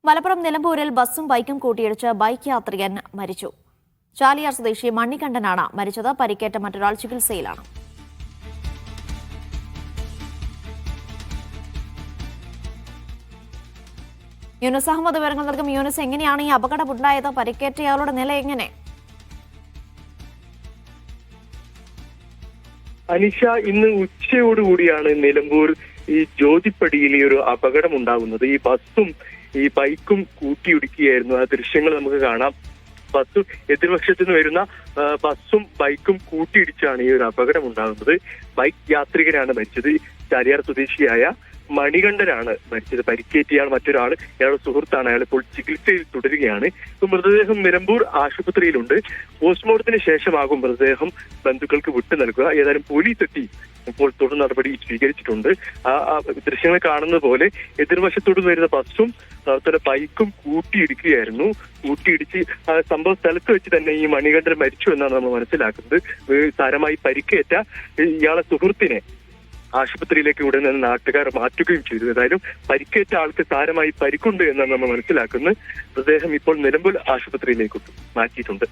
മലപ്പുറം നിലമ്പൂരിൽ ബസ്സും ബൈക്കും കൂട്ടിയിടിച്ച് ബൈക്ക് യാത്രികൻ മരിച്ചു. ചാലിയാർ സ്വദേശി മണികണ്ഠനാണ് മരിച്ചത്. പരിക്കേറ്റ മറ്റൊരാൾ ചികിത്സയിലാണ്. യൂനുസ് അഹമ്മദ് വിവരങ്ങൾ നൽകും. യൂനുസ്, എങ്ങനെയാണ് ഈ അപകടം ഉണ്ടായത്? പരിക്കേറ്റയാളുടെ നില എങ്ങനെ? അനിഷ, ഇന്ന് ഉച്ചയോടുകൂടിയാണ് നിലമ്പൂർ ഈ ജ്യോതിപ്പടിയിൽ ഈ ഒരു അപകടം ഉണ്ടാകുന്നത്. ഈ ബസ്സും ഈ ബൈക്കും കൂട്ടിയിടിക്കുകയായിരുന്നു. ആ ദൃശ്യങ്ങൾ നമുക്ക് കാണാം. ബസ്സും എതിർവശത്തു നിന്ന് വരുന്ന ബസ്സും ബൈക്കും കൂട്ടിയിടിച്ചാണ് ഈ ഒരു അപകടം ഉണ്ടാകുന്നത്. ബൈക്ക് യാത്രികനാണ് മരിച്ചത്. ചാലിയാർ സ്വദേശിയായ മണികണ്ഠനാണ് മരിച്ചത്. പരിക്കേറ്റിയാൾ മറ്റൊരാൾ, ഇയാളുടെ സുഹൃത്താണ്. അയാൾ ഇപ്പോൾ ചികിത്സയിൽ തുടരുകയാണ്. മൃതദേഹം നിലമ്പൂർ ആശുപത്രിയിലുണ്ട്. പോസ്റ്റ്മോർട്ടത്തിന് ശേഷമാകും മൃതദേഹം ബന്ധുക്കൾക്ക് വിട്ടു നൽകുക. ഏതായാലും പോലീസ് എത്തി ഇപ്പോൾ തുടർ നടപടി സ്വീകരിച്ചിട്ടുണ്ട്. ആ ദൃശ്യങ്ങൾ കാണുന്നത് പോലെ എതിർവശത്തോട് വരുന്ന ബസ്സും അതുപോലെ ബൈക്കും കൂട്ടിയിടിക്കുകയായിരുന്നു. കൂട്ടിയിടിച്ച് സംഭവ സ്ഥലത്ത് വെച്ച് തന്നെ ഈ മണികണ്ഠൻ മരിച്ചു എന്നാണ് നമ്മൾ മനസ്സിലാക്കുന്നത്. സാരമായി പരിക്കേറ്റ ഇയാളെ സുഹൃത്തിനെ ആശുപത്രിയിലേക്ക് ഉടൻ തന്നെ നാട്ടുകാർ മാറ്റുകയും ചെയ്തു. ഏതായാലും പരിക്കേറ്റ ആൾക്ക് സാരമായി പരിക്കുണ്ട് എന്നാണ് നമ്മൾ മനസ്സിലാക്കുന്നത്. മൃതദേഹം ഇപ്പോൾ നിലമ്പൂർ ആശുപത്രിയിലേക്ക് മാറ്റിയിട്ടുണ്ട്.